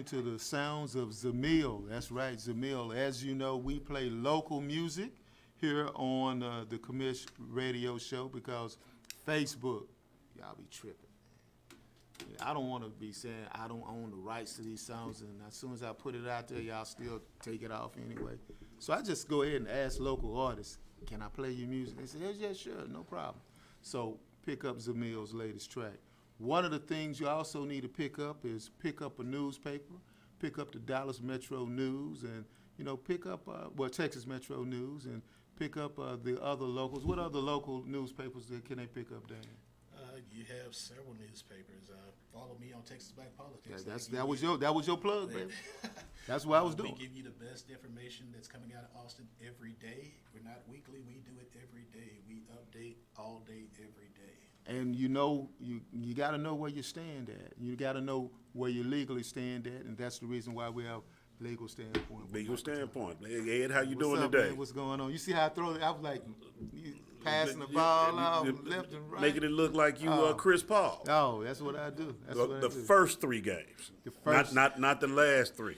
listening to the sounds of Zamil. That's right, Zamil. As you know, we play local music here on the Commish radio show because Facebook, y'all be tripping. I don't want to be saying I don't own the rights to these songs, and as soon as I put it out there, y'all still take it off anyway. So I just go ahead and ask local artists, can I play your music? They say, yeah, sure, no problem. So pick up Zamil's latest track. One of the things you also need to pick up is pick up a newspaper, pick up the Dallas Metro News, and pick up Texas Metro News, and pick up the other locals. What other local newspapers can they pick up, Dan? You have several newspapers. Follow me on Texas Black Politics. That was your plug, baby. That's what I was doing. We give you the best information that's coming out of Austin every day. We're not weekly. We do it every day. We update all day, every day. And you got to know where you stand at. You got to know where you legally stand at, and that's the reason why we have legal standpoint. Legal standpoint. Hey, Ed, how you doing up, today? Man? What's going on? You see how I throw it? I was like passing the ball out left and right. Making it look like you Chris Paul. Oh, that's what I do. The first three games. Not the last three.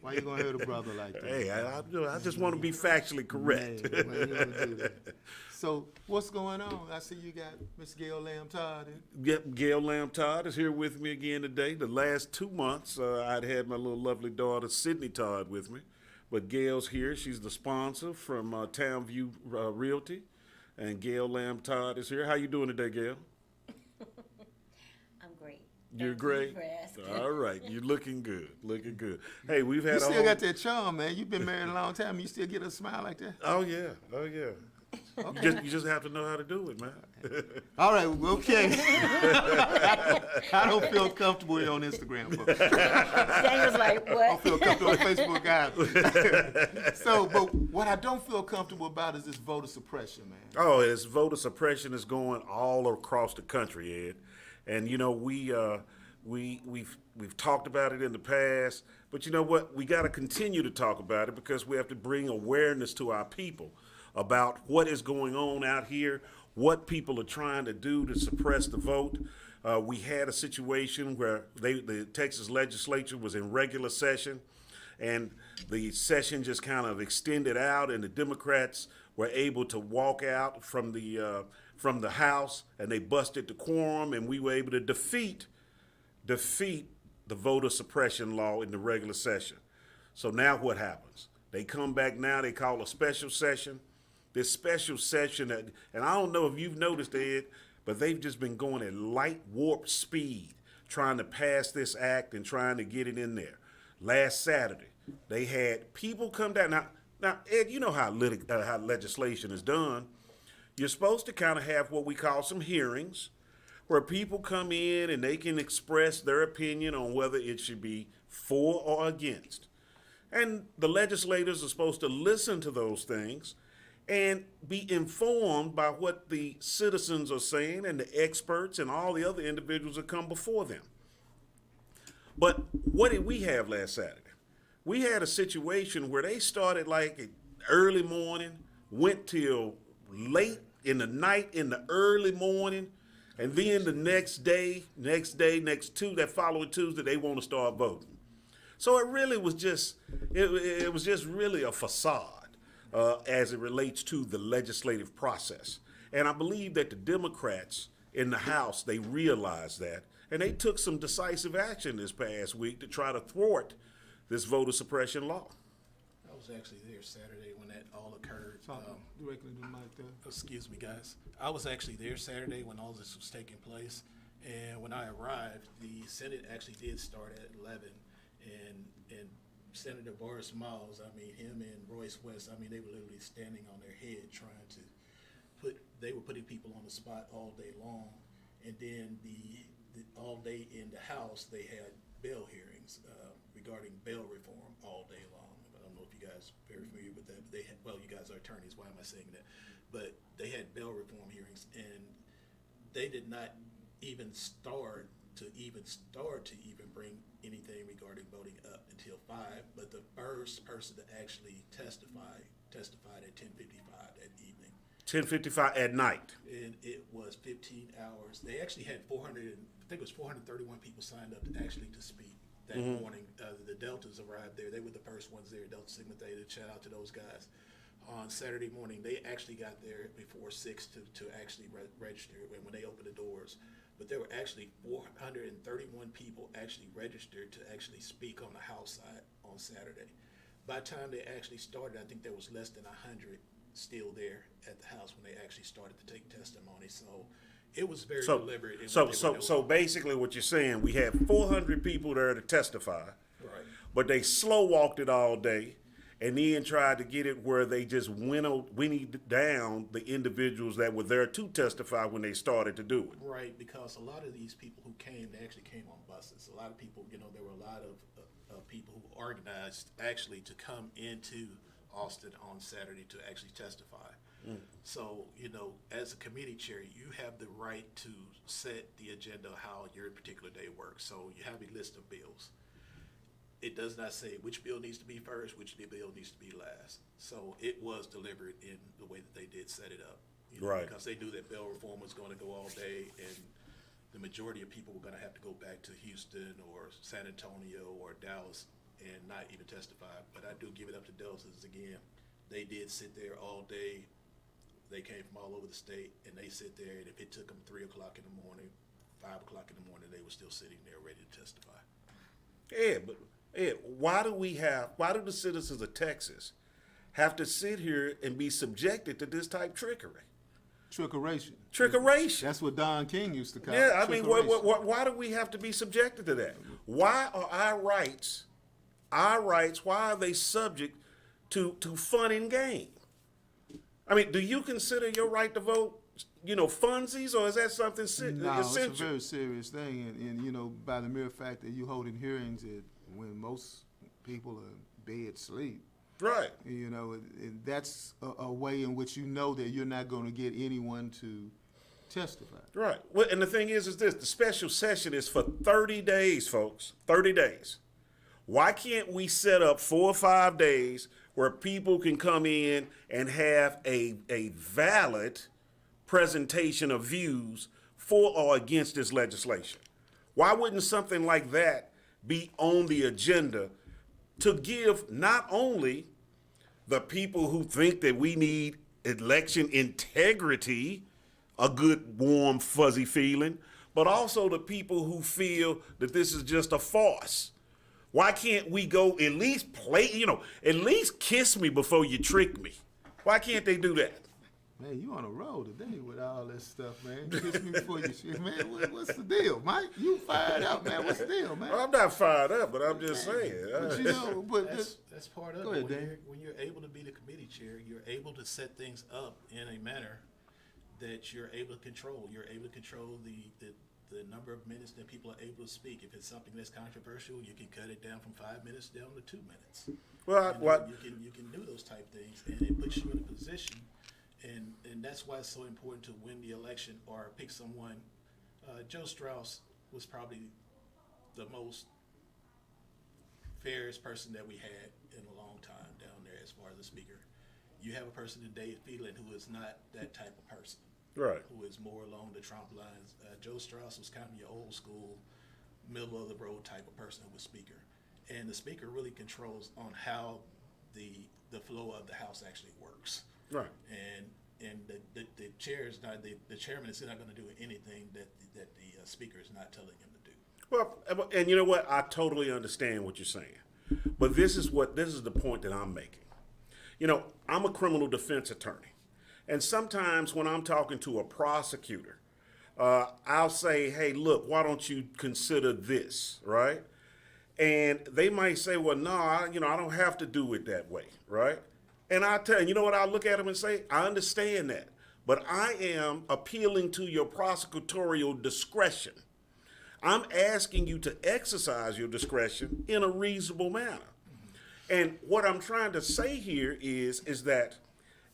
Why you going to hurt a brother like that? Hey, I just want to be factually correct. Man, why you gonna do that? So what's going on? I see you got Miss Gail Lamb Todd. Yep, Gail Lamb Todd is here with me again today. The last 2 months, I'd had my little lovely daughter, Sydney Todd, with me. But Gail's here. She's the sponsor from Townview Realty. And Gail Lamb Todd is here. How you doing today, Gail? I'm great. You're Thank great? you for asking. All right. You're looking good. Looking good. Hey, we've had You still got that charm, man. You've been married a long time. You still get a smile like that? Oh, yeah. Oh, yeah. Okay. You just have to know how to do it, man. All right, okay. I don't feel comfortable here on Instagram, folks. Daniel's like, what? I don't feel comfortable on Facebook either. So, but what I don't feel comfortable about is this voter suppression, man. Oh, this voter suppression is going all across the country, Ed. And we've talked about it in the past, but you know what? We got to continue to talk about it because we have to bring awareness to our people about what is going on out here, what people are trying to do to suppress the vote. We had a situation where the Texas legislature was in regular session, and the session just kind of extended out, and the Democrats were able to walk out from the House, and they busted the quorum, and we were able to defeat the voter suppression law in the regular session. So now what happens? They come back now, they call a special session. This special session, and I don't know if you've noticed, Ed, but they've just been going at light warp speed trying to pass this act and trying to get it in there. Last Saturday, they had people come down. Now, Ed, you know how legislation is done. You're supposed to kind of have what we call some hearings where people come in and they can express their opinion on whether it should be for or against. And the legislators are supposed to listen to those things and be informed by what the citizens are saying and the experts and all the other individuals that come before them. But what did we have last Saturday? We had a situation where they started like early morning, went till late in the night, in the early morning, and then the that following Tuesday, they want to start voting. So it really was just, it was just really a facade. As it relates to the legislative process. And I believe that the Democrats in the House, they realized that, and they took some decisive action this past week to try to thwart this voter suppression law. I was actually there Saturday when that all occurred. Directly to the mic there. Excuse me, guys. I was actually there Saturday when all this was taking place, and when I arrived, the Senate actually did start at 11, and Senator Boris Miles, him and Royce West, they were literally standing on their head trying to they were putting people on the spot all day long. And then the all day in the House, they had bail hearings regarding bail reform all day long. I don't know if you guys are very familiar with that, but you guys are attorneys, why am I saying that? But they had bail reform hearings, and they did not even start to bring anything regarding voting up until 5, but the first person to actually testified at 10:55 that evening. 10:55 at night. And it was 15 hours. They actually had 431 people signed up to speak. that morning. The Deltas arrived there. They were the first ones there. Delta Sigma Theta. Shout out to those guys. On Saturday morning, they actually got there before 6 to actually register when they opened the doors. But there were actually 431 people actually registered to actually speak on the House side on Saturday. By the time they actually started, I think there was less than 100 still there at the House when they actually started to take testimony. So it was very deliberate. In what they were doing. So basically what you're saying, we had 400 people there to testify, Right. but they slow walked it all day, and then tried to get it where they just winnied down the individuals that were there to testify when they started to do it. Right, because a lot of these people who came, they actually came on buses. A lot of people, there were a lot of people who organized actually to come into Austin on Saturday to actually testify. So, as a committee chair, you have the right to set the agenda of how your particular day works. So you have a list of bills. It does not say which bill needs to be first, which bill needs to be last. So it was deliberate in the way that they did set it up. Right. Because they knew that bail reform was going to go all day, and the majority of people were going to have to go back to Houston or San Antonio or Dallas and not even testify. But I do give it up to Deltas again. They did sit there all day. They came from all over the state, and they sit there, and if it took them 3 o'clock in the morning, 5 o'clock in the morning, they were still sitting there ready to testify. Ed, why do the citizens of Texas have to sit here and be subjected to this type of trickery? Trickeration. Trickeration. That's what Don King used to call it. Yeah, I mean, trickeration. why do we have to be subjected to that? Why are our rights, why are they subject to fun and game? I mean, do you consider your right to vote, funsies, or is that something No, essential? it's a very serious thing, and by the mere fact that you holding hearings when most people are in bed sleep, Right. and that's a way in which that you're not going to get anyone to testify. Right. Well, and the thing is this: the special session is for 30 days, folks. 30 days. Why can't we set up 4 or 5 days where people can come in and have a valid presentation of views for or against this legislation? Why wouldn't something like that be on the agenda to give not only the people who think that we need election integrity a good, warm, fuzzy feeling, but also the people who feel that this is just a farce? Why can't we go at least at least kiss me before you trick me? Why can't they do that? Man, you on a roll today with all this stuff, man. Kiss me before you shit, man. What's the deal, Mike? You fired up, man. What's the deal, man? Well, I'm not fired up, but I'm just saying. But That's part of Go it. ahead, Dan. When you're able to be the committee chair, you're able to set things up in a manner that you're able to control. You're able to control the number of minutes that people are able to speak. If it's something that's controversial, you can cut it down from 5 minutes down to 2 minutes. Well, You can do those type things, and it puts you in a position, and that's why it's so important to win the election or pick someone. Joe Strauss was probably the most fairest person that we had in a long time down there as far as the speaker. You have a person in Dave Phelan who is not that type of person. Right. Who is more along the Trump lines. Joe Strauss was kind of your old school, middle of the road type of person who was speaker. And the speaker really controls on how the flow of the House actually works. Right. And the chair is not, the chairman is not going to do anything that the speaker is not telling him to do. Well, and you know what? I totally understand what you're saying. But this is the point that I'm making. I'm a criminal defense attorney. And sometimes when I'm talking to a prosecutor, I'll say, hey, look, why don't you consider this, right? And they might say, well, no, I don't have to do it that way, right? And I tell you know what? I'll look at them and say, I understand that, but I am appealing to your prosecutorial discretion. I'm asking you to exercise your discretion in a reasonable manner. And what I'm trying to say here is that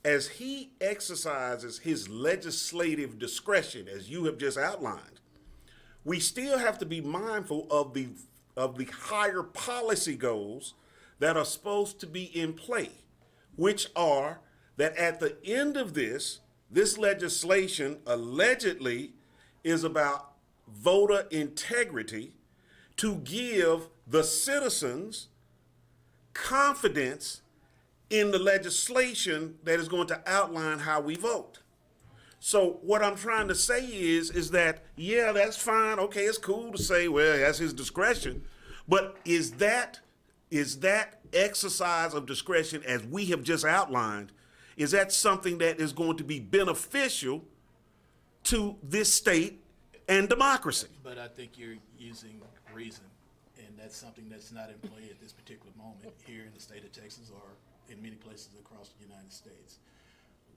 as he exercises his legislative discretion, as you have just outlined, we still have to be mindful of the higher policy goals that are supposed to be in play, which are that at the end of this legislation allegedly is about voter integrity to give the citizens' confidence in the legislation that is going to outline how we vote. So what I'm trying to say is that, yeah, that's fine. Okay, it's cool to say, well, that's his discretion. But is that exercise of discretion, as we have just outlined, is that something that is going to be beneficial to this state and democracy? But I think you're using reason, and that's something that's not in play at this particular moment here in the state of Texas or in many places across the United States.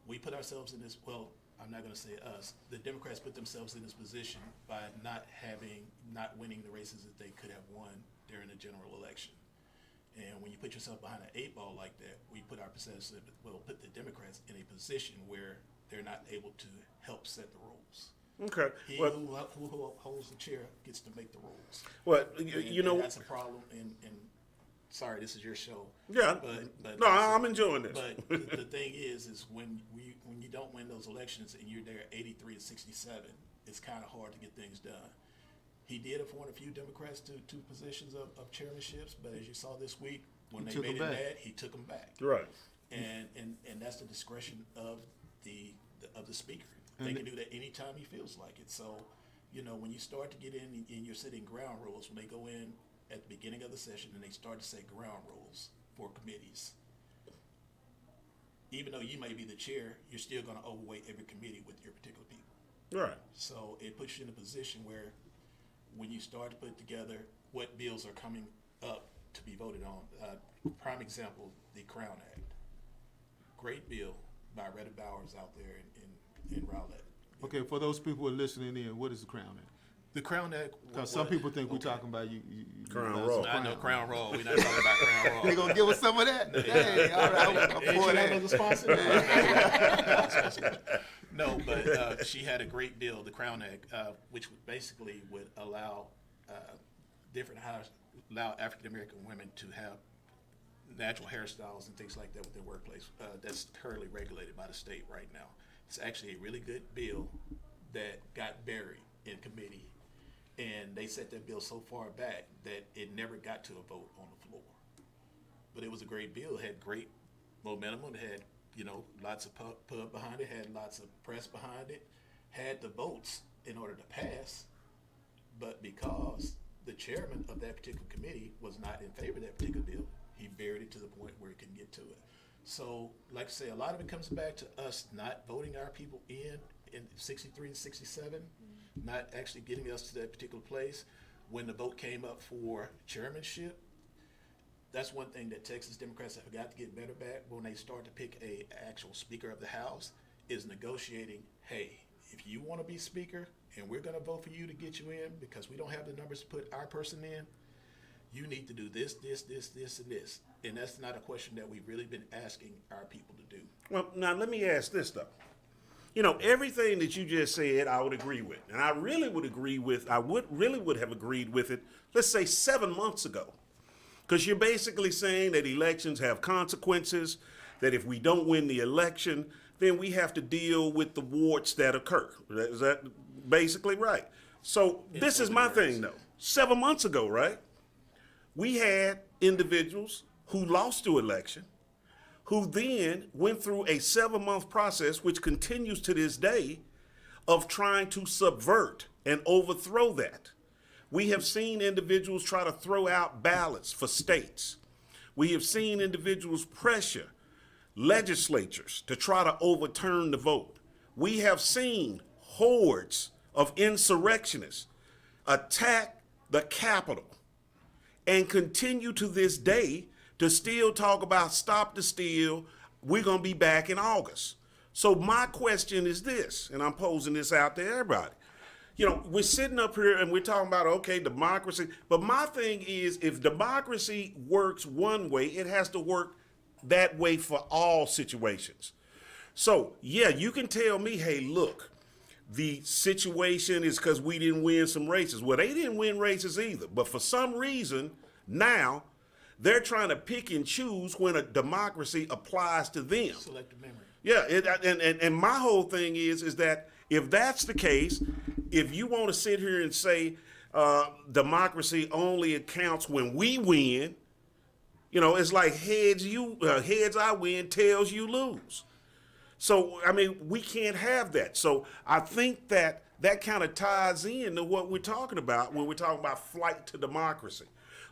We put ourselves in this, well, I'm not going to say us, the Democrats put themselves in this position by not winning the races that they could have won during the general election. And when you put yourself behind an 8-ball like that, we put put the Democrats in a position where they're not able to help set the rules. Okay. He Well, who holds the chair gets to make the rules. well, And that's a problem. And sorry, this is your show. yeah. But No, I'm enjoying this. But the thing is when you don't win those elections and you're there 83 to 67, it's kind of hard to get things done. He did appoint a few Democrats to positions of chairmanships, but as you saw this week, when they made it bad, he took them back. Right. And that's the discretion of the speaker. They can do that anytime he feels like it. So, when you start to get in and you're setting ground rules, when they go in at the beginning of the session and they start to set ground rules for committees, even though you may be the chair, you're still going to overweight every committee with your particular people. Right. So it puts you in a position where when you start to put together what bills are coming up to be voted on, prime example, the Crown Act. Great bill by Retta Bowers out there in Rowlett. Okay, for those people who are listening in, what is the Crown Act? The Crown Act. Because some people think we're talking about you Crown Royal. I know Crown Royal. We're not talking about Crown Royal. They gonna give us some of that? Hey, all right, I'm for that. No, but she had a great bill, the Crown Act, which basically would allow allow African American women to have natural hairstyles and things like that with their workplace. That's currently regulated by the state right now. It's actually a really good bill that got buried in committee, and they set that bill so far back that it never got to a vote on the floor. But it was a great bill. It had great momentum. It had, lots of pub behind it, had lots of press behind it, had the votes in order to pass. But because the chairman of that particular committee was not in favor of that particular bill, he buried it to the point where he couldn't get to it. So, like I say, a lot of it comes back to us not voting our people in 63 and 67, not actually getting us to that particular place. When the vote came up for chairmanship, that's one thing that Texas Democrats have got to get better back when they start to pick a actual Speaker of the House, is negotiating, hey, if you want to be Speaker and we're going to vote for you to get you in because we don't have the numbers to put our person in, you need to do this, this, this, this, and this. And that's not a question that we've really been asking our people to do. Well, now let me ask this, though. Everything that you just said, I would agree with. And I really would have agreed with it, let's say 7 months ago. Because you're basically saying that elections have consequences, that if we don't win the election, then we have to deal with the warts that occur. Is that basically right? So this is my thing, though. 7 months ago, right? We had individuals who lost the election, who then went through a 7-month process, which continues to this day, of trying to subvert and overthrow that. We have seen individuals try to throw out ballots for states. We have seen individuals pressure legislatures to try to overturn the vote. We have seen hordes of insurrectionists attack the Capitol and continue to this day to still talk about stop the steal, we're going to be back in August. So my question is this, and I'm posing this out to everybody. We're sitting up here and we're talking about, okay, democracy. But my thing is, if democracy works one way, it has to work that way for all situations. So, yeah, you can tell me, hey, look, the situation is because we didn't win some races. Well, they didn't win races either. But for some reason, now, they're trying to pick and choose when a democracy applies to them. Selective memory. Yeah, and my whole thing is that if that's the case, if you want to sit here and say democracy only accounts when we win. You know, it's like heads I win, tails you lose. So, I mean, we can't have that. So I think that kind of ties into what we're talking about when we're talking about flight to democracy.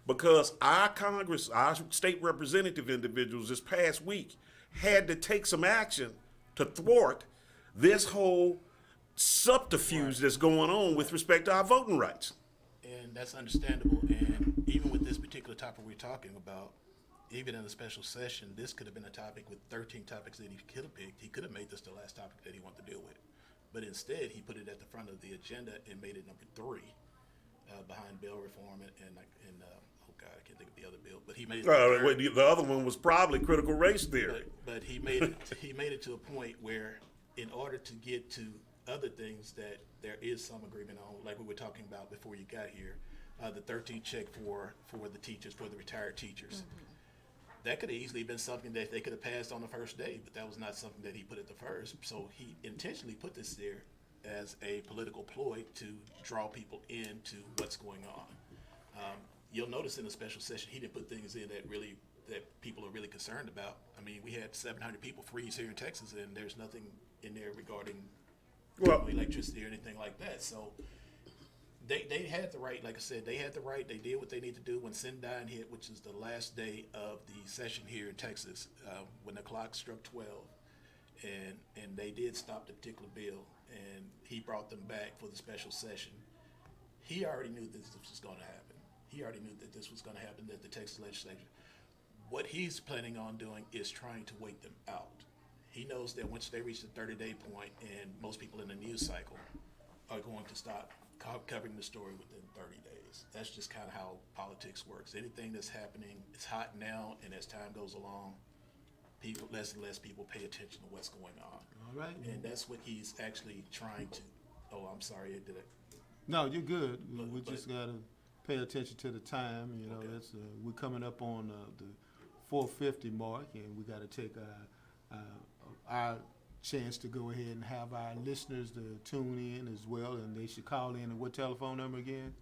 Because our Congress, our state representative individuals this past week had to take some action to thwart this whole subterfuge that's going on with respect to our voting rights. And that's understandable. And even with this particular topic we're talking about, even in a special session, this could have been a topic with 13 topics that he could have picked. He could have made this the last topic that he wanted to deal with. But instead, he put it at the front of the agenda and made it number 3, behind bail reform and oh God, I can't think of the other bill. But he made it. The other one was probably critical race theory. But he made it. He made it to a point where, in order to get to other things that there is some agreement on, like we were talking about before you got here, the 13th check for the teachers, for the retired teachers. Mm-hmm. That could have easily been something that they could have passed on the first day, but that was not something that he put at the first. So he intentionally put this there as a political ploy to draw people into what's going on. You'll notice in the special session, he didn't put things in that people are really concerned about. I mean, we had 700 people freeze here in Texas, and there's nothing in there regarding electricity or anything like that. So they had the right, like I said, they had the right. They did what they need to do when Sundown hit, which is the last day of the session here in Texas, when the clock struck 12, and they did stop the particular bill, and he brought them back for the special session. He already knew this was going to happen. He already knew that this was going to happen, that the Texas legislature. What he's planning on doing is trying to wait them out. He knows that once they reach the 30-day point, and most people in the news cycle are going to stop covering the story within 30 days. That's just kind of how politics works. Anything that's happening is hot now, and as time goes along, less and less people pay attention to what's going on. All right. And that's what he's actually trying to. Oh, I'm sorry, did it? No, you're good. We just gotta pay attention to the time. You know, Okay. that's we're coming up on the 4:50 mark, and we got to take our chance to go ahead and have our listeners to tune in as well, and they should call in. And what telephone number again?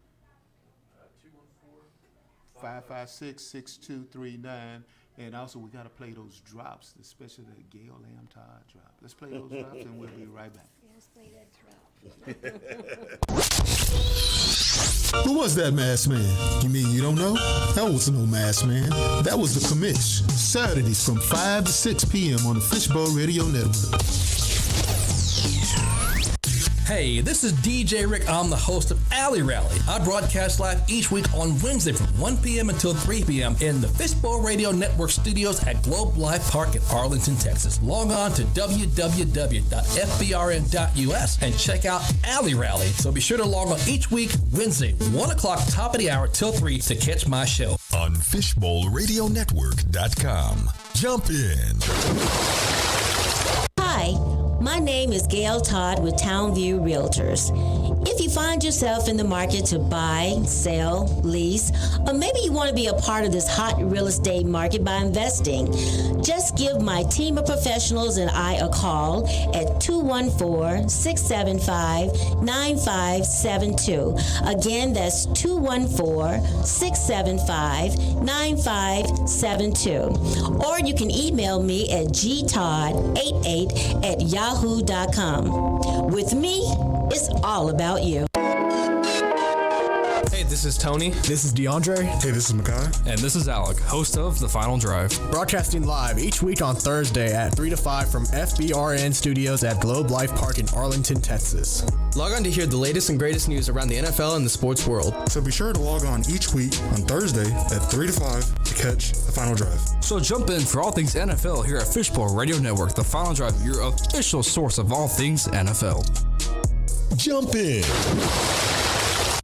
556-6239. And also, we got to play those drops, especially the Gail Lamb Todd drop. Let's play those drops, and we'll be right back. Let's play that drop. Who was that masked man? You mean you don't know? That was no masked man. That was the Commish. Saturdays from 5 to 6 p.m. on the Fishbowl Radio Network. Hey, this is DJ Rick. I'm the host of Alley Rally. I broadcast live each week on Wednesday from 1 p.m. until 3 p.m. in the Fishbowl Radio Network studios at Globe Life Park in Arlington, Texas. Log on to www.fbrn.us and check out Alley Rally. So be sure to log on each week, Wednesday, 1 o'clock, top of the hour till 3 to catch my show. On FishbowlRadioNetwork.com. Jump in. Hi, my name is Gail Todd with Townview Realtors. If you find yourself in the market to buy, sell, lease, or maybe you want to be a part of this hot real estate market by investing, just give my team of professionals and I a call at 214-675-9572. Again, that's 214-675-9572. Or you can email me at gtodd88@yahoo.com. With me, it's all about you. Hey, this is Tony. This is DeAndre. Hey, this is Makai. And this is Alec, host of The Final Drive. Broadcasting live each week on Thursday at 3 to 5 from FBRN Studios at Globe Life Park in Arlington, Texas. Log on to hear the latest and greatest news around the NFL and the sports world. So be sure to log on each week on Thursday at 3 to 5 to catch The Final Drive. So jump in for all things NFL here at Fishbowl Radio Network, The Final Drive, your official source of all things NFL. Jump in.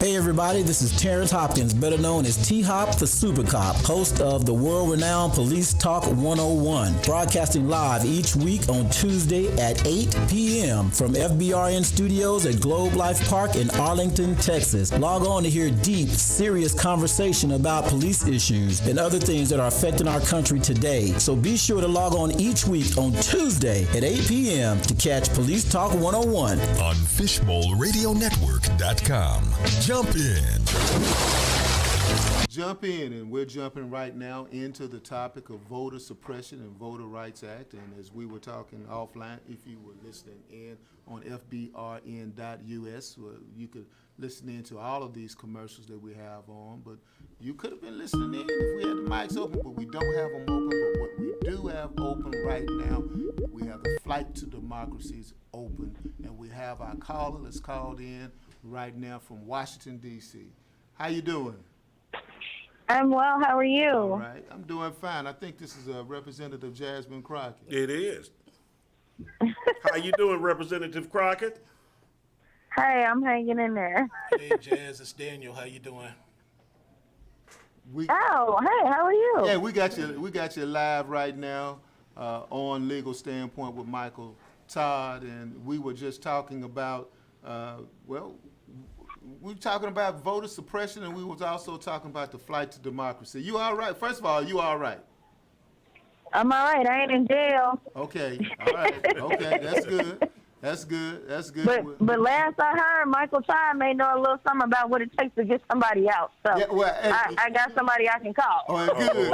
Hey everybody, this is Terrence Hopkins, better known as T-Hop the Super Cop, host of the world-renowned Police Talk 101, broadcasting live each week on Tuesday at 8 p.m. from FBRN Studios at Globe Life Park in Arlington, Texas. Log on to hear deep, serious conversation about police issues and other things that are affecting our country today. So be sure to log on each week on Tuesday at 8 p.m. to catch Police Talk 101 on FishbowlRadioNetwork.com. jump in. Jump in, and we're jumping right now into the topic of voter suppression and Voter Rights Act. And as we were talking offline, if you were listening in on fbrn.us, you could listen in to all of these commercials that we have on. But you could have been listening in if we had the mics open, but we don't have them open. But what we do have open right now, we have the Flight to Democracy is open, and we have our caller that's called in right now from Washington, D.C. How you doing? I'm well. How are you? All right. I'm doing fine. I think this is Representative Jasmine Crockett. It is. How you doing, Representative Crockett? Hey, I'm hanging in there. Hey, Jazz, it's Daniel. How you doing? We, Oh, hey, how are you? yeah, we got you. We got you live right now on Legal Standpoint with Michael Todd, and we were just talking about we were talking about voter suppression, and we was also talking about the flight to democracy. You all right? First of all, you all right? I'm all right. I ain't in jail. Okay. All right. Okay. That's good. That's good. That's good. But last I heard, Michael Todd may know a little something about what it takes to get somebody out. So Yeah, well, I got somebody I can call. Oh,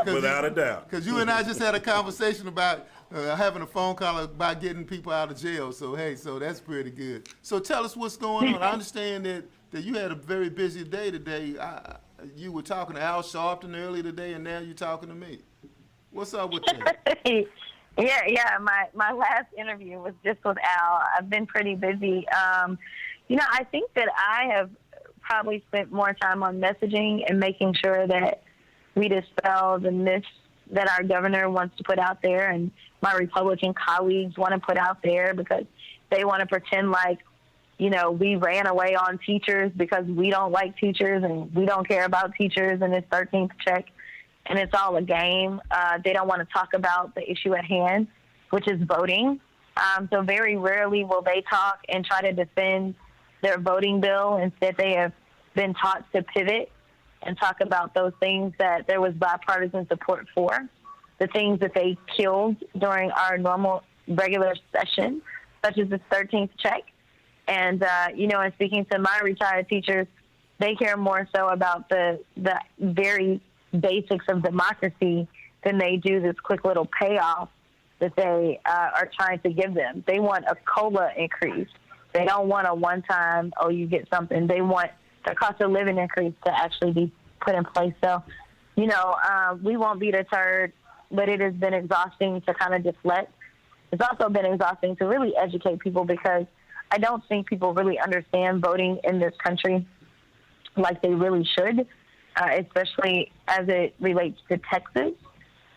good. Without a doubt. Because you and I just had a conversation about having a phone call about getting people out of jail. So, hey, so that's pretty good. So tell us what's going on. I understand that you had a very busy day today. You were talking to Al Sharpton earlier today, and now you're talking to me. What's up with that? Yeah. My last interview was just with Al. I've been pretty busy. I think that I have probably spent more time on messaging and making sure that we dispel the myths that our governor wants to put out there and my Republican colleagues want to put out there, because they want to pretend like, we ran away on teachers because we don't like teachers and we don't care about teachers and it's 13th check and it's all a game. They don't want to talk about the issue at hand, which is voting. So very rarely will they talk and try to defend their voting bill. Instead, they have been taught to pivot and talk about those things that there was bipartisan support for, the things that they killed during our normal regular session, such as the 13th check. And, and speaking to my retired teachers, they care more so about the very basics of democracy than they do this quick little payoff that they are trying to give them. They want a COLA increase. They don't want a one-time, you get something. They want the cost of living increase to actually be put in place. So, we won't be deterred, but it has been exhausting to kind of deflect. It's also been exhausting to really educate people, because I don't think people really understand voting in this country like they really should, especially as it relates to Texas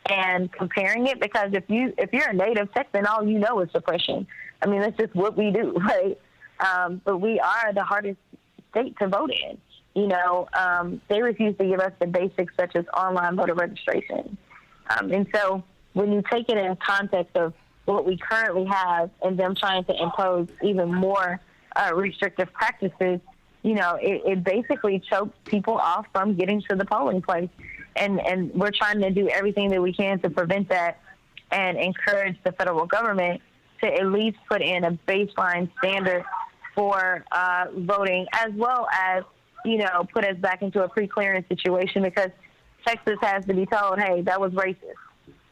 and comparing it. Because if you're a native Texan, all you know is suppression. I mean, that's just what we do, right? But we are the hardest state to vote in. They refuse to give us the basics such as online voter registration. And so when you take it in context of what we currently have and them trying to impose even more restrictive practices, it basically chokes people off from getting to the polling place. And we're trying to do everything that we can to prevent that and encourage the federal government to at least put in a baseline standard for voting, as well as, put us back into a pre-clearance situation, because Texas has to be told, hey, that was racist.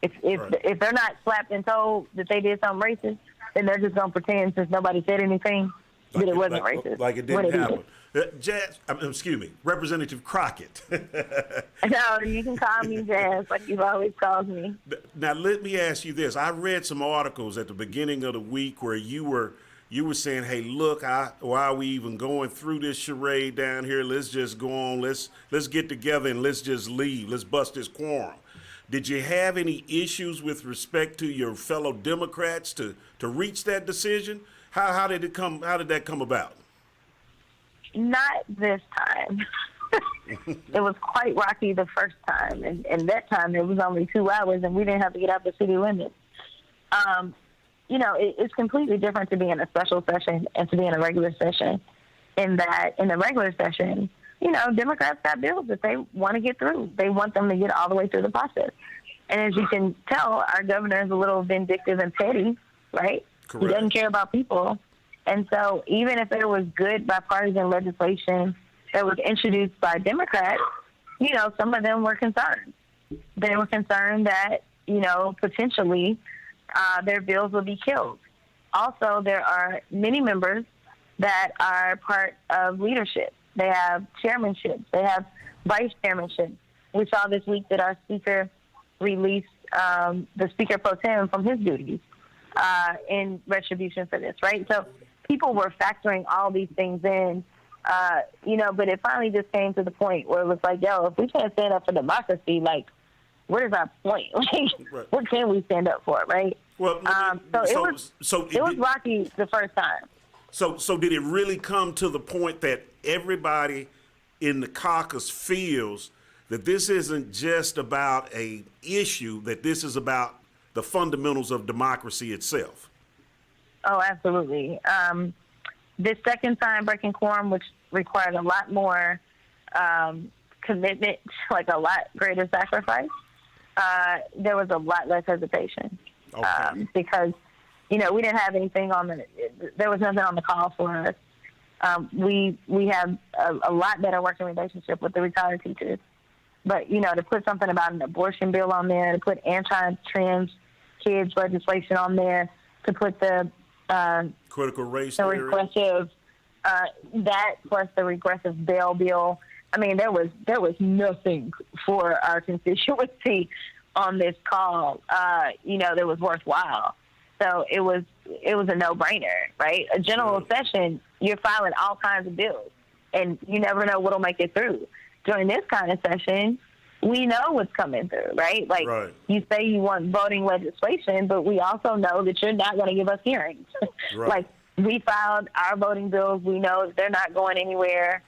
If they're not slapped and told that they did something racist, then they're just going to pretend, since nobody said anything, that it wasn't racist. Like it didn't happen. Excuse me, Representative Crockett. No, you can call me Jazz, like you've always called me. Now, let me ask you this. I read some articles at the beginning of the week where you were saying, hey, look, why are we even going through this charade down here? Let's just go on. Let's get together and let's just leave. Let's bust this quorum. Did you have any issues with respect to your fellow Democrats to reach that decision? How did it come? How did that come about? Not this time. It was quite rocky the first time, and that time it was only 2 hours, and we didn't have to get out the city limits. It's completely different to be in a special session and to be in a regular session. In that, in the regular session, Democrats got bills that they want to get through. They want them to get all the way through the process. And as you can tell, our governor is a little vindictive and petty, right? Correct. He doesn't care about people. And so even if there was good bipartisan legislation that was introduced by Democrats, some of them were concerned. They were concerned that, potentially their bills will be killed. Also, there are many members that are part of leadership. They have chairmanship. They have vice chairmanship. We saw this week that our speaker released the speaker pro tem from his duties in retribution for this, right? So people were factoring all these things in, but it finally just came to the point where it was like, yo, if we can't stand up for democracy, like, what is our point? Like, what can we stand up for, right? Well, it was rocky the first time. So did it really come to the point that everybody in the caucus feels that this isn't just about a issue, that this is about the fundamentals of democracy itself? Oh, absolutely. This second time breaking quorum, which required a lot more commitment, like a lot greater sacrifice, there was a lot less hesitation. Okay. Because, we didn't have anything there was nothing on the call for us. We have a lot better working relationship with the retired teachers. But, to put something about an abortion bill on there, to put anti-trans kids legislation on there, to put the critical race the theory. regressive, that plus the regressive bail bill. I mean, there was nothing for our constituency on this call, that was worthwhile. So it was a no-brainer, right? A general session, you're filing all kinds of bills, and you never know what'll make it through. During this kind of session, we know what's coming through, right? Like, you say you want voting legislation, but we also know that you're not going to give us hearings. Like, we filed our voting bills. We know that they're not going anywhere.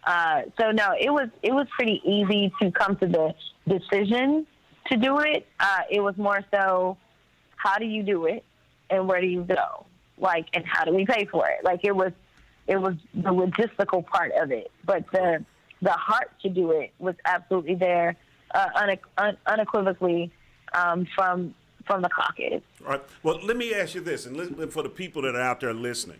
So, no, it was pretty easy to come to the decision to do it. It was more so, how do you do it, and where do you go? Like, and how do we pay for it? Like, it was the logistical part of it, but the heart to do it was absolutely there, unequivocally, from the caucus. All right. Well, let me ask you this, and for the people that are out there listening,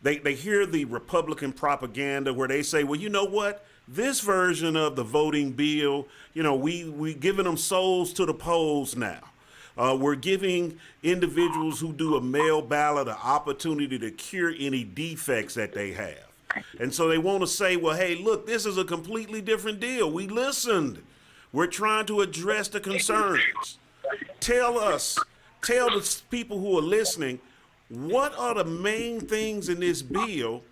they hear the Republican propaganda where they say, well, you know what? This version of the voting bill, we giving them souls to the polls now. We're giving individuals who do a mail ballot an opportunity to cure any defects that they have. And so they want to say, well, hey, look, this is a completely different deal. We listened. We're trying to address the concerns. Tell the people who are listening, what are the main things in this bill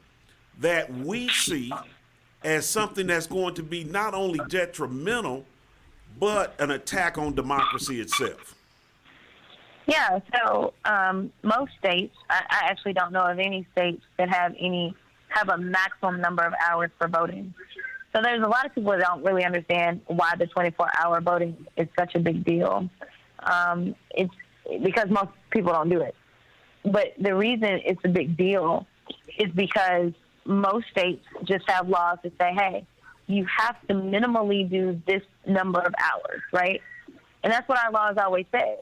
that we see as something that's going to be not only detrimental, but an attack on democracy itself? Yeah, so most states, I actually don't know of any states that have a maximum number of hours for voting. So there's a lot of people that don't really understand why the 24-hour voting is such a big deal. It's because most people don't do it. But the reason it's a big deal is because most states just have laws that say, hey, you have to minimally do this number of hours, right? And that's what our laws always say.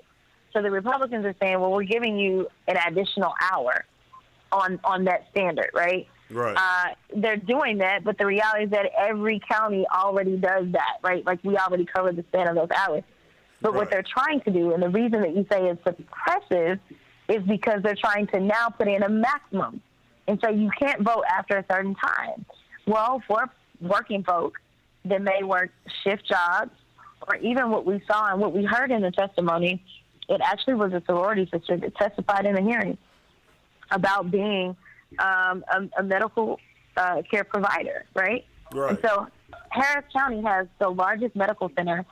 So the Republicans are saying, well, we're giving you an additional hour on that standard, right? Right. They're doing that, but the reality is that every county already does that, right? Like, we already covered the span of those hours. But what they're trying to do, and the reason that you say it's suppressive, is because they're trying to now put in a maximum. And so you can't vote after a certain time. Well, for working folks that may work shift jobs, or even what we saw and what we heard in the testimony, it actually was a sorority sister that testified in the hearing about being a medical care provider, right? And so Harris County has the largest medical center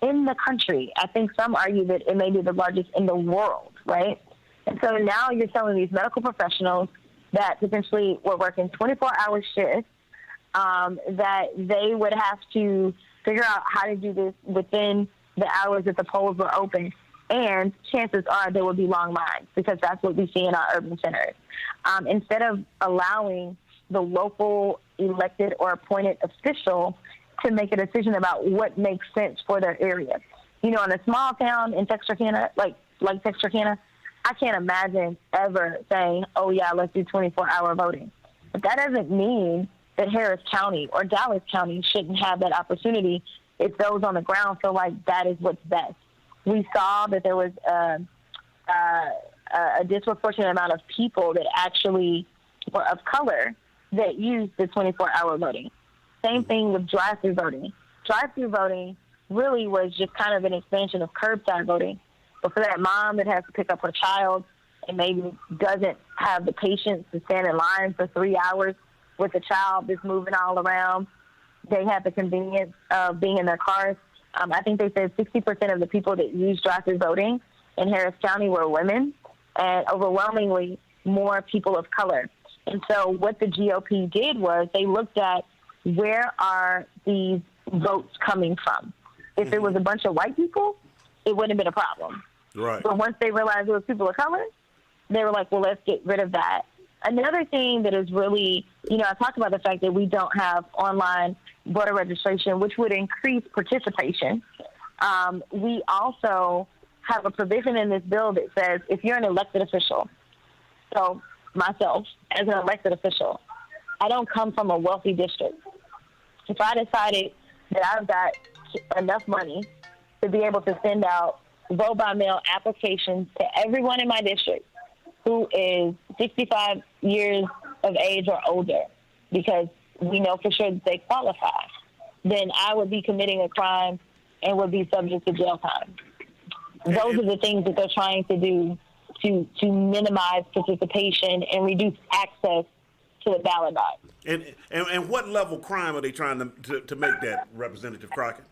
in the country. I think some argue that it may be the largest in the world, right? And so now you're telling these medical professionals that potentially were working 24-hour shifts, that they would have to figure out how to do this within the hours that the polls were open. And chances are there will be long lines, because that's what we see in our urban centers. Instead of allowing the local elected or appointed official to make a decision about what makes sense for their area. In a small town in Texarkana, like Texarkana, I can't imagine ever saying, oh, yeah, let's do 24-hour voting. But that doesn't mean that Harris County or Dallas County shouldn't have that opportunity if those on the ground feel like that is what's best. We saw that there was a disproportionate amount of people that actually were of color that used the 24-hour voting. Same thing with drive-through voting. Drive-through voting really was just kind of an expansion of curbside voting. But for that mom that has to pick up her child and maybe doesn't have the patience to stand in line for 3 hours with a child that's moving all around, they have the convenience of being in their cars. I think they said 60% of the people that used drive-through voting in Harris County were women, and overwhelmingly more people of color. And so what the GOP did was they looked at where are these votes coming from. If it was a bunch of white people, it wouldn't have been a problem. Right. But once they realized it was people of color, they were like, well, let's get rid of that. Another thing that is really, I talked about the fact that we don't have online voter registration, which would increase participation. We also have a provision in this bill that says if you're an elected official, so myself as an elected official, I don't come from a wealthy district. If I decided that I've got enough money to be able to send out vote-by-mail applications to everyone in my district who is 65 years of age or older, because we know for sure that they qualify, then I would be committing a crime and would be subject to jail time. Those are the things that they're trying to do to minimize participation and reduce access to the ballot box. And what level crime are they trying to make that, Representative Crockett?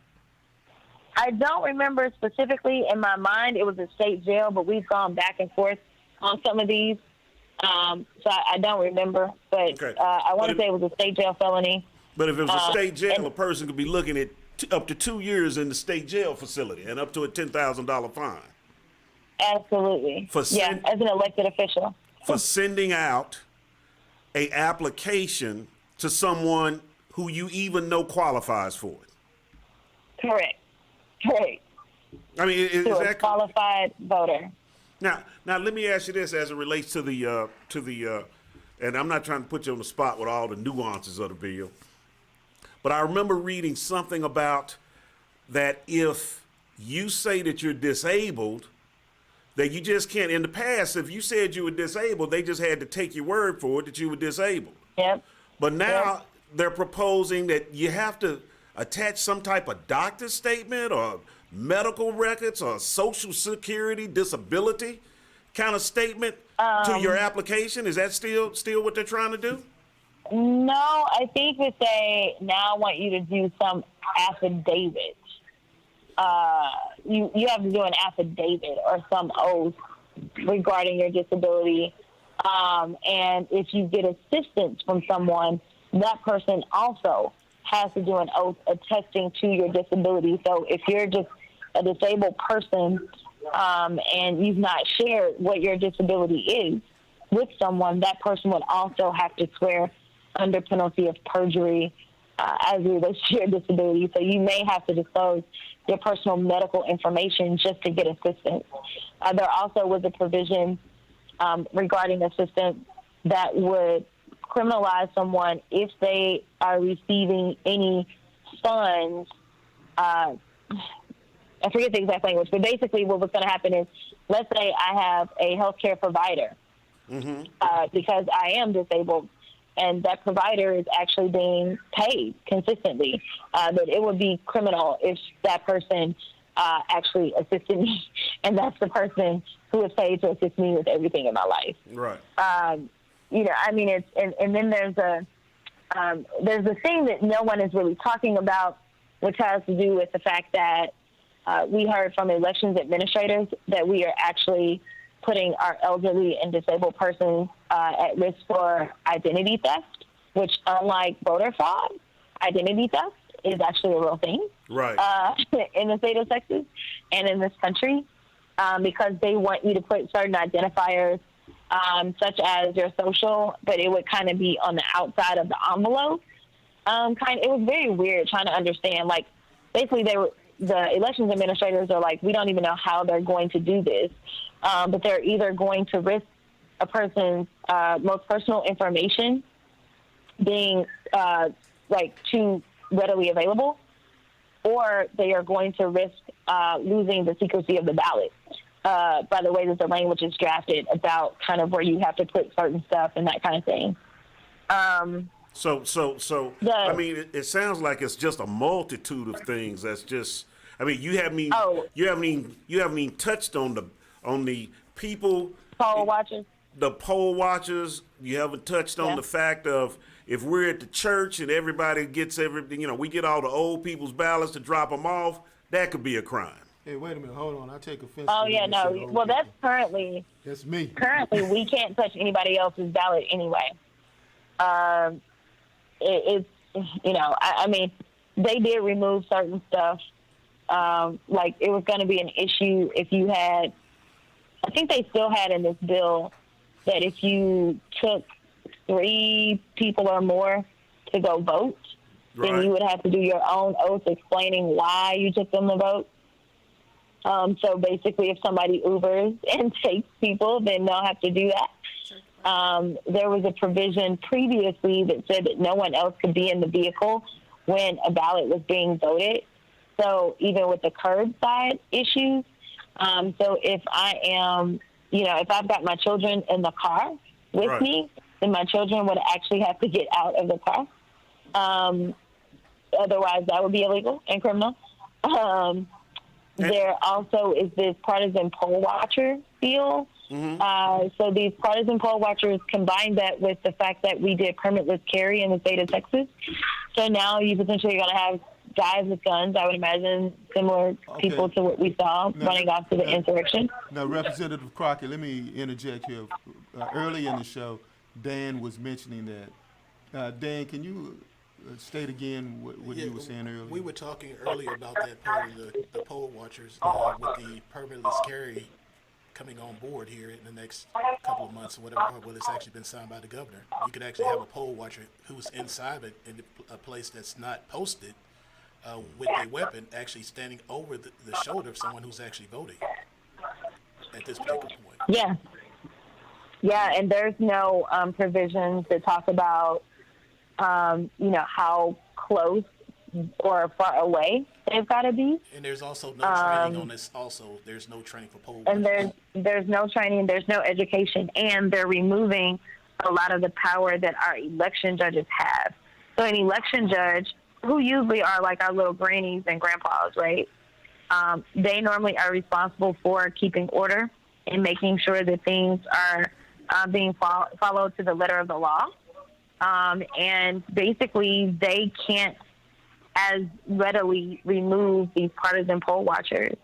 I don't remember specifically. In my mind, it was a state jail, but we've gone back and forth on some of these. So I don't remember, but Okay. I want to say it was a state jail felony. But if it was a state jail, a person could be looking at up to 2 years in the state jail facility and up to a $10,000 fine. Absolutely. As an elected official. For sending out a application to someone who you even know qualifies for it. Correct. I mean, is to a that qualified voter? Now, let me ask you this as it relates to the and I'm not trying to put you on the spot with all the nuances of the bill, but I remember reading something about that if you say that you're disabled, that you just can't. In the past, if you said you were disabled, they just had to take your word for it that you were disabled. Yep. But now they're proposing that you have to attach some type of doctor's statement or medical records or social security disability kind of statement to your application. Is that still what they're trying to do? No, I think that they now want you to do some affidavit. You have to do an affidavit or some oath regarding your disability. And if you get assistance from someone, that person also has to do an oath attesting to your disability. So if you're just a disabled person and you've not shared what your disability is with someone, that person would also have to swear under penalty of perjury as it relates to your disability. So you may have to disclose your personal medical information just to get assistance. There also was a provision regarding assistance that would criminalize someone if they are receiving any funds. I forget the exact language, but basically what was going to happen is, let's say I have a healthcare provider because I am disabled, and that provider is actually being paid consistently, that it would be criminal if that person actually assisted me, and that's the person who is paid to assist me with everything in my life. Right. I mean, it's and then there's a thing that no one is really talking about, which has to do with the fact that we heard from elections administrators that we are actually putting our elderly and disabled persons at risk for identity theft, which, unlike voter fraud, identity theft is actually a real thing. Right. In the state of Texas and in this country, because they want you to put certain identifiers, such as your social, but it would kind of be on the outside of the envelope. It was very weird trying to understand. Like, basically, the elections administrators are like, we don't even know how they're going to do this, but they're either going to risk a person's most personal information being too readily available, or they are going to risk losing the secrecy of the ballot by the way that the language is drafted about kind of where you have to put certain stuff and that kind of thing. I mean, it sounds like it's just a multitude of things. That's just, I mean, you haven't even touched on the people, poll watchers. The poll watchers. You haven't touched on the fact of, if we're at the church and everybody gets everything, we get all the old people's ballots to drop them off, that could be a crime. Hey, wait a minute, hold on. I take offense. Oh to yeah, when you no. say old Well, that's people. currently. That's me. Currently, we can't touch anybody else's ballot anyway. It's I mean, they did remove certain stuff. Like it was going to be an issue if you had. I think they still had in this bill that if you took 3 people or more to go vote, then you would have to do your own oath explaining why you took them to vote. So basically, if somebody Ubers and takes people, then they'll have to do that. There was a provision previously that said that no one else could be in the vehicle when a ballot was being voted. So even with the curbside issues, so if I am, if I've got my children in the car with me, then my children would actually have to get out of the car. Otherwise, that would be illegal and criminal. There also is this partisan poll watcher deal. So these partisan poll watchers, combine that with the fact that we did permitless carry in the state of Texas. So now you potentially are going to have guys with guns, I would imagine, similar people to what we saw running off to the insurrection. Now, Representative Crockett, let me interject here. Early in the show, Dan was mentioning that. Dan, can you state again what you were saying earlier? We were talking earlier about that part of the poll watchers with the permitless carry coming on board here in the next couple of months or whatever. Well, it's actually been signed by the governor. You could actually have a poll watcher who's inside in a place that's not posted with a weapon actually standing over the shoulder of someone who's actually voting at this particular point. Yeah. Yeah, and there's no provisions that talk about, how close or far away they've got to be. And there's also no training on this. Also, there's no training for poll watchers. And there's no training, there's no education, and they're removing a lot of the power that our election judges have. So an election judge, who usually are like our little grannies and grandpas, right? They normally are responsible for keeping order and making sure that things are being followed to the letter of the law. And basically, they can't as readily remove these partisan poll watchers.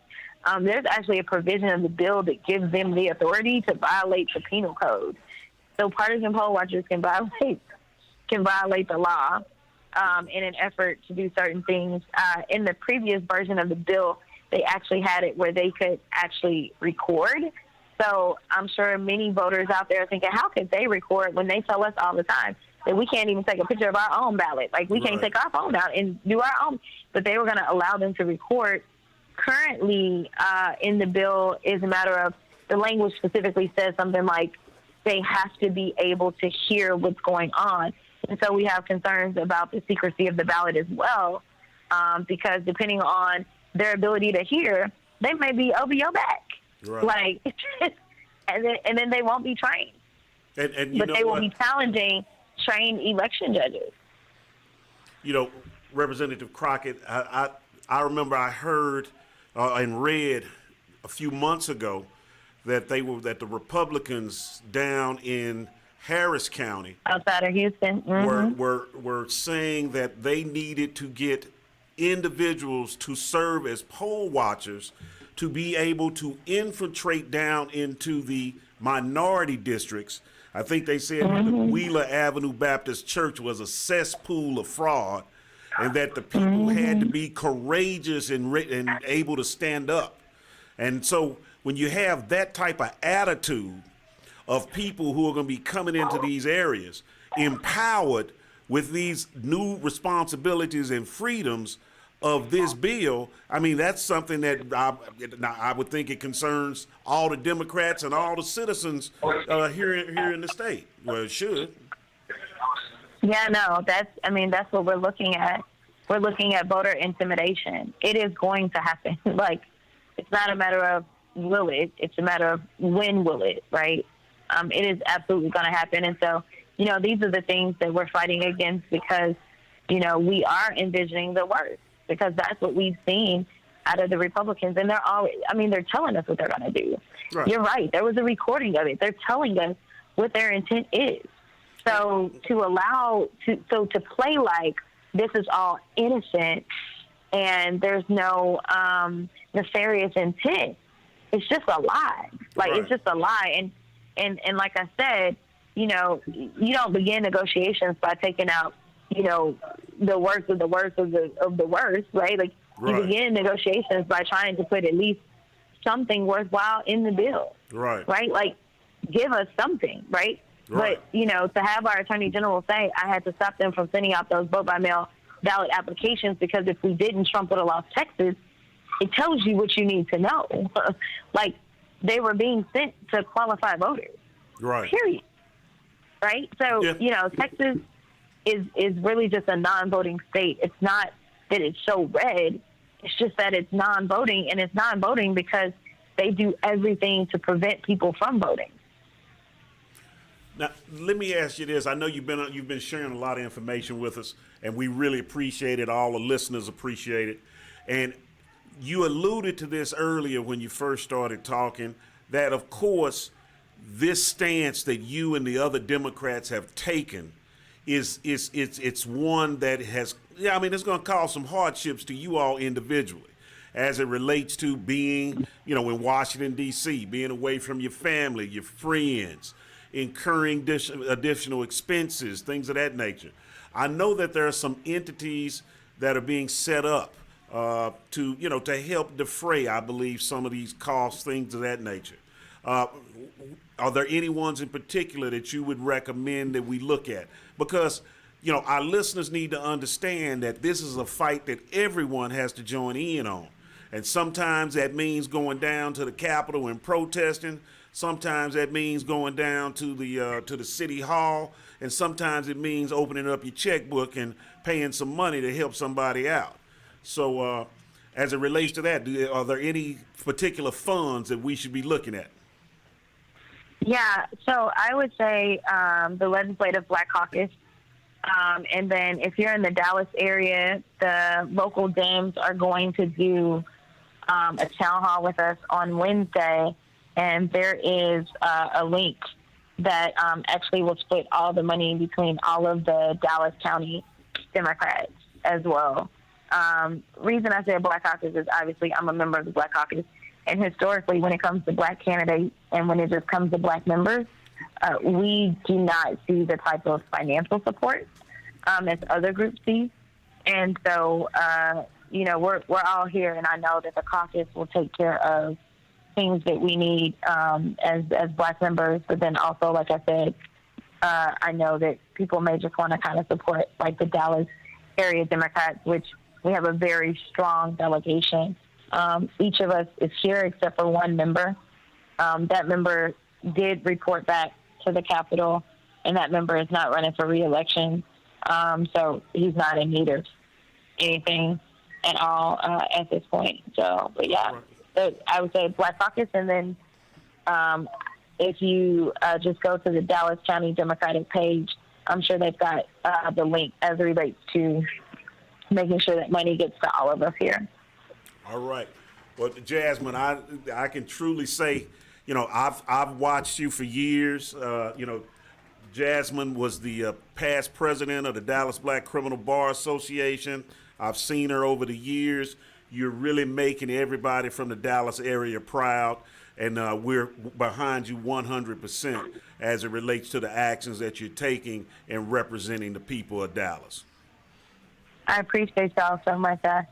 There's actually a provision of the bill that gives them the authority to violate the penal code. So partisan poll watchers can violate the law in an effort to do certain things. In the previous version of the bill, they actually had it where they could actually record. So I'm sure many voters out there are thinking, how could they record when they tell us all the time that we can't even take a picture of our own ballot? Like, we can't take our phone out and do our own. But they were going to allow them to record. Currently, in the bill is a matter of, the language specifically says something like they have to be able to hear what's going on. And so we have concerns about the secrecy of the ballot as well, because depending on their ability to hear, they may be over your back. Like, and then they won't be trained. But they will be challenging trained election judges. Representative Crockett, I remember I heard and read a few months ago that the Republicans down in Harris County, outside of Houston, were saying that they needed to get individuals to serve as poll watchers to be able to infiltrate down into the minority districts. I think they said that the Wheeler Avenue Baptist Church was a cesspool of fraud, and that the people had to be courageous and able to stand up. And so when you have that type of attitude of people who are going to be coming into these areas, empowered with these new responsibilities and freedoms of this bill, I mean, that's something that I would think it concerns all the Democrats and all the citizens here in the state. Well, it should. Yeah, no, that's what we're looking at. We're looking at voter intimidation. It is going to happen. Like, it's not a matter of will it, it's a matter of when will it, right? It is absolutely going to happen. And so, these are the things that we're fighting against because, we are envisioning the worst because that's what we've seen out of the Republicans. And they're telling us what they're going to do. Right. You're right. There was a recording of it. They're telling us what their intent is. So to play like this is all innocent and there's no nefarious intent, it's just a lie. Like, It's just a lie. And like I said, you don't begin negotiations by taking out, the worst of the worst of the worst, right? Like, you begin negotiations by trying to put at least something worthwhile in the bill. Right. Like, give us something, right? But, to have our Attorney General say, I had to stop them from sending out those vote-by-mail ballot applications because if we didn't, Trump would have lost Texas, it tells you what you need to know. Like, they were being sent to qualified voters. Right. Period. Right? So, Texas is really just a non-voting state. It's not that it's so red. It's just that it's non-voting, and it's non-voting because they do everything to prevent people from voting. Now, let me ask you this. I know you've been sharing a lot of information with us, and we really appreciate it. All the listeners appreciate it. And you alluded to this earlier when you first started talking, that, of course, this stance that you and the other Democrats have taken it's one that has, it's going to cause some hardships to you all individually as it relates to being, in Washington, D.C., being away from your family, your friends, incurring additional expenses, things of that nature. I know that there are some entities that are being set up to help defray, I believe, some of these costs, things of that nature. Are there any ones in particular that you would recommend that we look at? Because, our listeners need to understand that this is a fight that everyone has to join in on. And sometimes that means going down to the Capitol and protesting. Sometimes that means going down to the city hall. And sometimes it means opening up your checkbook and paying some money to help somebody out. So as it relates to that, are there any particular funds that we should be looking at? Yeah, so I would say the Legislative Black Caucus. And then if you're in the Dallas area, the local Dems are going to do a town hall with us on Wednesday. And there is a link that actually will split all the money between all of the Dallas County Democrats as well. Reason I say Black Caucus is obviously I'm a member of the Black Caucus. And historically, when it comes to Black candidates and when it just comes to Black members, we do not see the type of financial support as other groups see. And so, we're all here, and I know that the caucus will take care of things that we need as Black members. But then also, like I said, I know that people may just want to kind of support like the Dallas area Democrats, which we have a very strong delegation. Each of us is here except for one member. That member did report back to the Capitol, and that member is not running for re-election. So he's not in need of anything at all at this point. So, but yeah, so I would say Black Caucus, and then if you just go to the Dallas County Democratic page, I'm sure they've got the link as it relates to making sure that money gets to all of us here. All right. Well, Jasmine, I can truly say, I've watched you for years. Jasmine was the past president of the Dallas Black Criminal Bar Association. I've seen her over the years. You're really making everybody from the Dallas area proud, and we're behind you 100% as it relates to the actions that you're taking and representing the people of Dallas. I appreciate y'all so much. I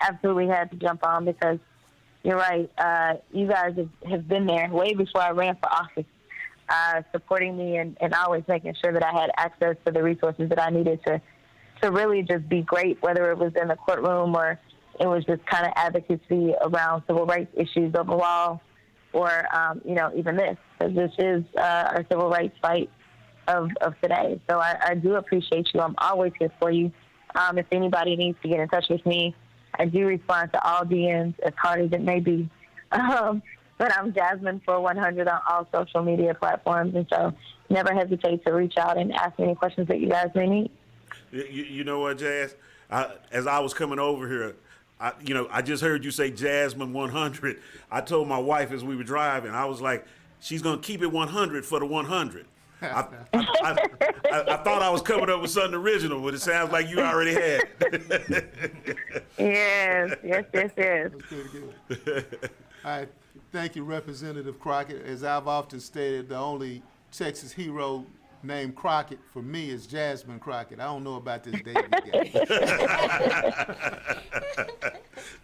absolutely had to jump on because you're right. You guys have been there way before I ran for office, supporting me and always making sure that I had access to the resources that I needed to really just be great, whether it was in the courtroom or it was just kind of advocacy around civil rights issues overall, or, even this, because this is our civil rights fight of today. So I do appreciate you. I'm always here for you. If anybody needs to get in touch with me, I do respond to all DMs, as hard as it may be. But I'm Jasmine4100 on all social media platforms, and so never hesitate to reach out and ask me any questions that you guys may need. You know what, Jazz? As I was coming over here, I just heard you say Jasmine 100. I told my wife as we were driving, I was like, she's gonna keep it 100 for the 100. I thought I was coming up with something original, but it sounds like you already had it. Yes. That's good. All right. Thank you, Representative Crockett. As I've often stated, the only Texas hero named Crockett for me is Jasmine Crockett. I don't know about this David guy.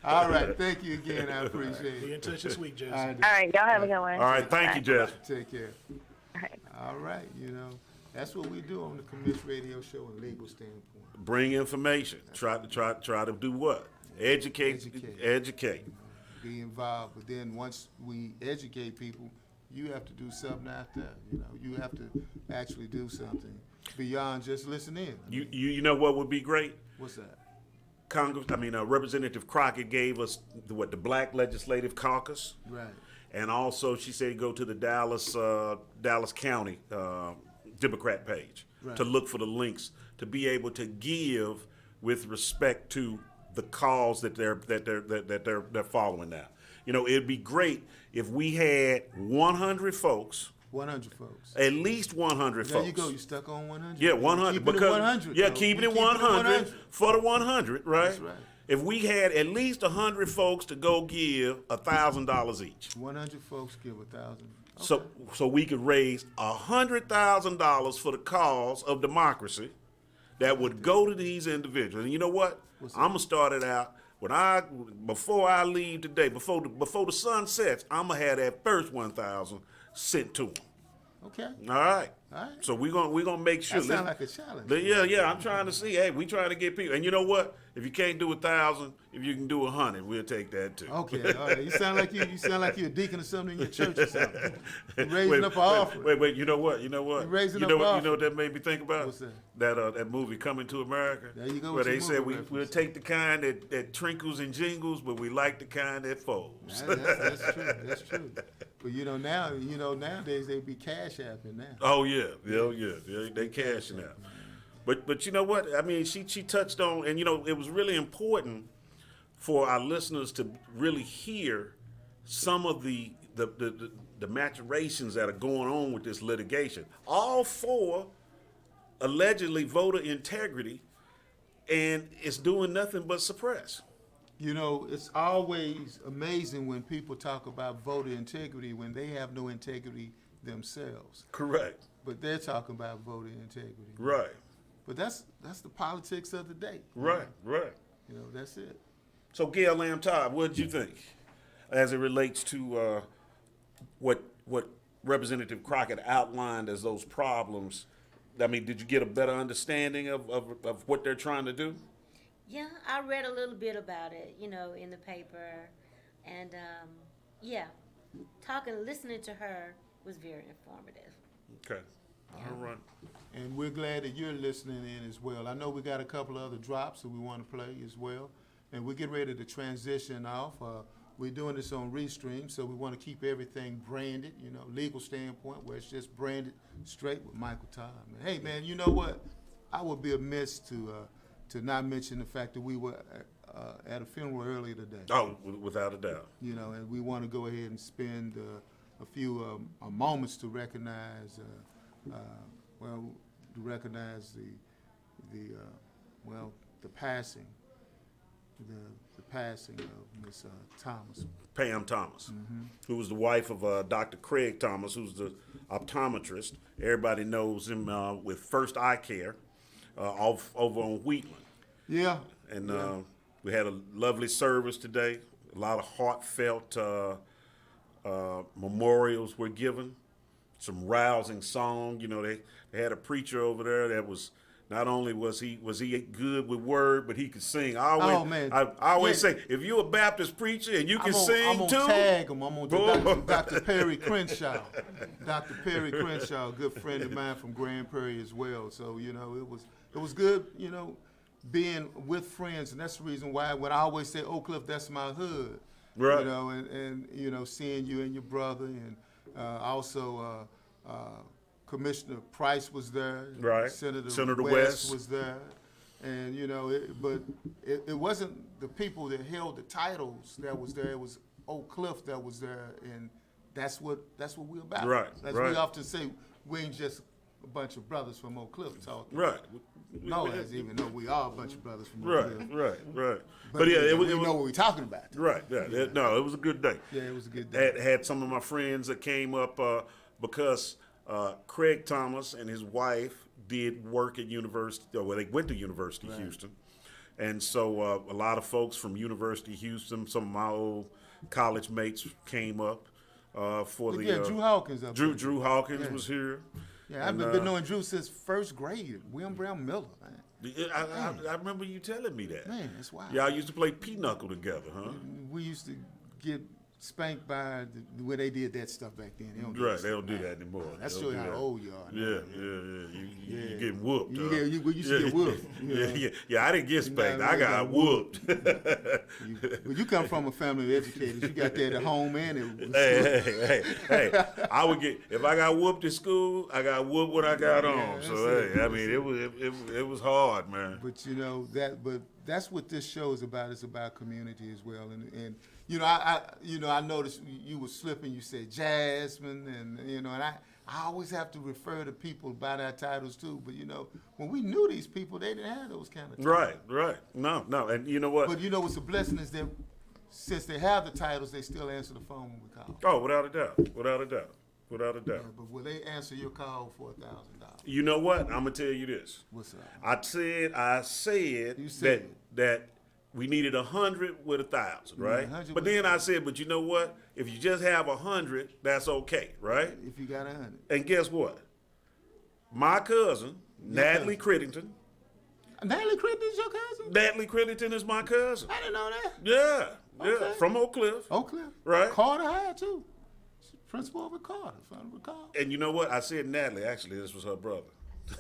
All right. Thank you again. I appreciate it. Be in touch this week, Jess. All right. Y'all have a good one. All right, thank you, Jess. Take care. All right. All right. That's what we do on the Commish Radio Show and Legal Standpoint. Bring information. Try to do what? Educate. Be involved. But then once we educate people, you have to do something out there. You have to actually do something beyond just listen in. You know what would be great? What's that? Representative Crockett gave us the Black Legislative Caucus. Right. And also she said go to the Dallas County Democrat page to look for the links to be able to give with respect to the cause that they're following now. It'd be great if we had 100 folks. 100 folks. At least 100 folks. There you go. You stuck on 100. Yeah, 100. Keep it at 100. Yeah, keeping it 100 for the 100, right? That's right. If we had at least 100 folks to go give $1,000 each. 100 folks give 1,000. Okay. So we could raise $100,000 for the cause of democracy that would go to these individuals. And you know what? I'm gonna start it out before I leave today, before the sun sets. I'm gonna have that first 1,000 sent to them. Okay. All right. All right. So we're gonna make sure. That sounds like a challenge. Yeah. I'm trying to see. Hey, we trying to get people. And you know what? If you can't do 1,000, if you can do 100, we'll take that too. Okay. All right. You sound like you're a deacon or something in your church or something. You're raising up an offering. Wait. You know what? You're raising up an offering. You know what that made me think about? What's that? That movie Coming to America. There you go. Where they said we'll take the kind that trinkles and jingles, but we like the kind that folds. That's true. That's true. But nowadays they be cash apping now. Oh yeah. They cashing out. But you know what? I mean, she touched on, and it was really important for our listeners to really hear some of the maturations that are going on with this litigation. All for allegedly voter integrity, and it's doing nothing but suppress. It's always amazing when people talk about voter integrity when they have no integrity themselves. Correct. But they're talking about voter integrity. Right. But that's the politics of the day. Right. That's it. So Gail Lamb Todd, what did you think as it relates to what Representative Crockett outlined as those problems? I mean, did you get a better understanding of what they're trying to do? Yeah, I read a little bit about it, in the paper, and listening to her was very informative. Okay. All right. And we're glad that you're listening in as well. I know we got a couple of other drops that we want to play as well. And we're getting ready to transition off. We're doing this on Restream, so we want to keep everything branded, legal standpoint, where it's just branded straight with Michael Todd. Hey, man, you know what? I would be amiss to not mention the fact that we were at a funeral earlier today. Oh, without a doubt. And we want to go ahead and spend a few moments to recognize the passing of Miss Thomas. Pam Thomas, who was the wife of Dr. Craig Thomas, who's the optometrist. Everybody knows him with First Eye Care over on Wheatland. Yeah. And we had a lovely service today. A lot of heartfelt memorials were given. Some rousing song. They had a preacher over there that was Not only was he good with word, but he could sing. I always, Oh, man. I always Yeah. say, if you're a Baptist preacher and you can sing I'm too, gonna tag him. I'm gonna Boy. Dr. Perry Crenshaw. Dr. Perry Crenshaw, a good friend of mine from Grand Prairie as well. So it was good, being with friends, and that's the reason why when I always say Oak Cliff, that's my hood. Right. And seeing you and your brother, and also Commissioner Price was there. Right. Senator West was there. And but it wasn't the people that held the titles that was there. It was Oak Cliff that was there, and that's what we're about. Right, That's right. We often say we ain't just a bunch of brothers from Oak Cliff talking. right. No, as even though we are a bunch of brothers from Oak Right, Cliff. right. But yeah, we know what we're talking about. Right, yeah. No, it was a good day. Yeah, it was a good day. Had some of my friends that came up because Craig Thomas and his wife did work at University, they went to University of Houston. And so a lot of folks from University of Houston, some of my old college mates came up for the... Yeah, Drew Hawkins up there. Drew Hawkins was here. Yeah, I've been knowing Drew since first grade. William Brown Miller, man. I remember you telling me that. Man, that's wild. Y'all used to play pinochle together, huh? We used to get spanked by the way they did that stuff back then. They don't do Right, that they stuff don't do now. that anymore. That They shows don't you do how that. old you are. Yeah. You getting whooped. You huh? used to get whooped. Yeah, I didn't get spanked. I got whooped. Well, you come from a family of educators. You got that at home and it was Hey, I would get, if I got whooped in school, I got whooped when I got home. that's So, it. I mean, it was hard, man. But but that's what this show is about. It's about community as well. And I noticed you were slipping. You said Jasmine, and and I always have to refer to people by their titles too. But when we knew these people, they didn't have those kind of titles. Right. No, and you know what? But what's a blessing is that since they have the titles, they still answer the phone when we call. Oh, without a doubt. Yeah, but will they answer your call for $1,000? You know what? I'm gonna tell you this. What's up? I said You said that we needed 100 with 1,000, right? 100 But with then I said, but you know what? If you just have 100, that's okay, right? If you got 100. And guess what? My cousin, Natalie Crittenden. Natalie Crittenden is your cousin? Natalie Crittenden is my cousin. I didn't know that. Yeah, Okay. from Oak Cliff. Oak Cliff. Right. Carter High too. Principal over Carter, if I recall. And you know what? I said Natalie. Actually, this was her brother.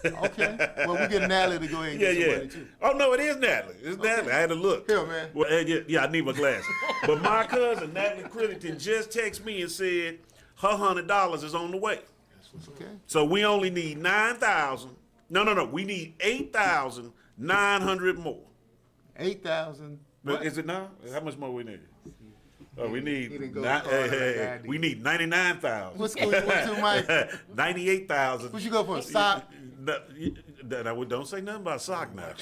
Okay. Well, we get Natalie to go ahead and get some money too. Oh no, it is Natalie. It's Natalie. I had to look. Here, man. Well, yeah, I need my glasses. But my cousin Natalie Crittenden just texted me and said her $100 is on the way. Okay. So we only need 9,000. No. We need 8,900 more. 8,000. Is it now? How much more we need? Oh, we need He didn't go as far as I we need 99,000. What school you went to, Mike? 98,000. What you go for, a sock? Don't say nothing about sock now.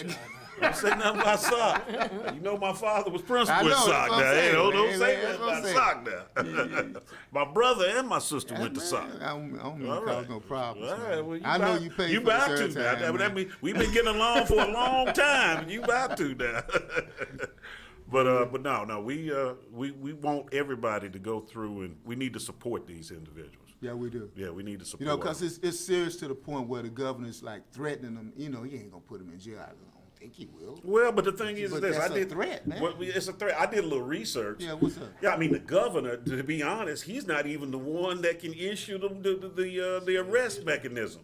Don't say nothing about sock. You know my father was principal I know, at sock that's what I'm now. saying, Don't man. say That's nothing what I'm about saying. sock now. My brother and my sister went to Man, sock. I don't mean All to right. cause no problems. All man. right, well, I know you paid for the about third to now. time, That man. means we've been getting along for a long time, and you about to now. But no, we want everybody to go through, and we need to support these individuals. Yeah, we do. Yeah, we need to support. Because it's serious to the point where the governor's like threatening them. He ain't gonna put him in jail. I don't think he will. Well, but the thing is But this: that's I a did threat, man. Well, it's a threat. I did a little research. Yeah, what's up? Yeah, I mean the governor. To be honest, he's not even the one that can issue the arrest mechanism.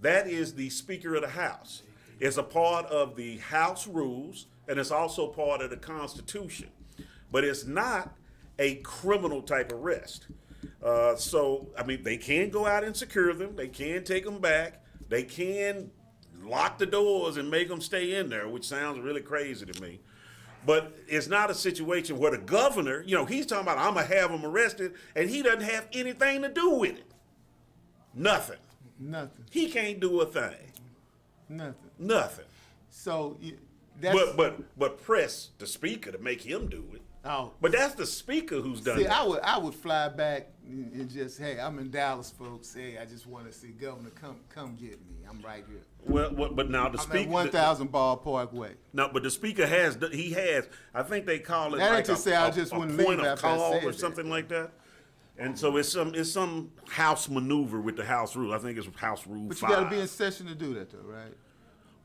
That is the Speaker of the House. It's a part of the House rules, and it's also part of the Constitution. But it's not a criminal type arrest. So, I mean, they can go out and secure them. They can take them back. They can lock the doors and make them stay in there, which sounds really crazy to me. But it's not a situation where the governor, he's talking about, I'm going to have them arrested, and he doesn't have anything to do with it. Nothing. Nothing. He can't do a thing. Nothing. So that's But press the speaker to make him do it. Oh. But that's the speaker who's done See, it. I would fly back and just, hey, I'm in Dallas, folks. Hey, I just want to see Governor come get me. I'm right here. Well, but now the I'm speaker. at 1,000 Ballpark Way. No, but the speaker has. I think they call it That ain't like to say I just a wouldn't point leave of after I call said or that. something like that. And so it's some house maneuver with the house rule. I think it's House Rule But 5. you got to be in session to do that, though, right?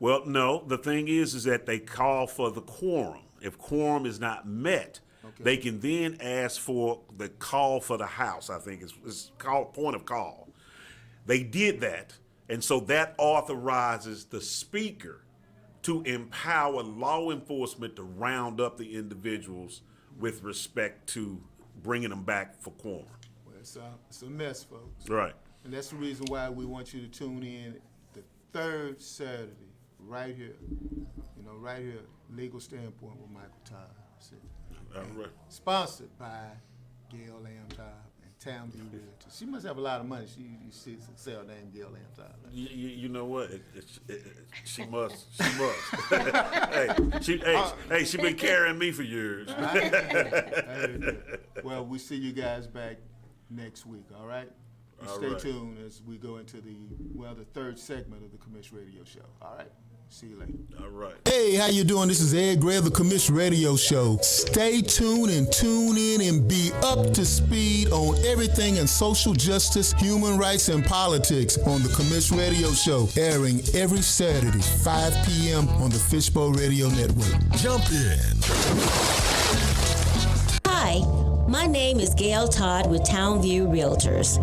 Well, no. The thing is that they call for the quorum. If quorum is not met, they can then ask for the call for the House. I think it's called point of call. They did that, and so that authorizes the Speaker to empower law enforcement to round up the individuals with respect to bringing them back for quorum. Well, it's a mess, folks. Right. And that's the reason why we want you to tune in the third Saturday, right here. You know, right here, Legal Standpoint with Michael Todd. See? All right. Sponsored by Gail Lamb Todd and Townview Realty. She must have a lot of money. She sell name Gail Lamb Todd. Right? You know what? She must. hey, she been carrying me for years. I heard that. Well, we see you guys back next week, all right? And All stay right. tuned as we go into the third segment of the Commish Radio Show, all right? See you later. All right. Hey, how you doing? This is Ed Gray of the Commish Radio Show. Stay tuned and tune in and be up to speed on everything in social justice, human rights, and politics on the Commish Radio Show, airing every Saturday, 5 p.m. on the Fishbowl Radio Network. Jump in. Hi, my name is Gail Todd with Townview Realtors.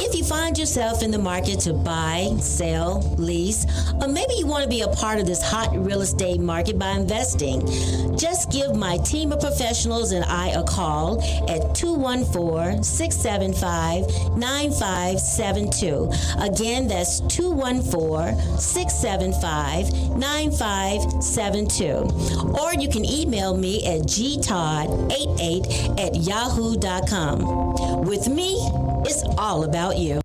If you find yourself in the market to buy, sell, lease, or maybe you want to be a part of this hot real estate market by investing, just give my team of professionals and I a call at 214-675-9572. Again, that's 214-675-9572. Or you can email me at gtodd88@yahoo.com. With me, it's all about you.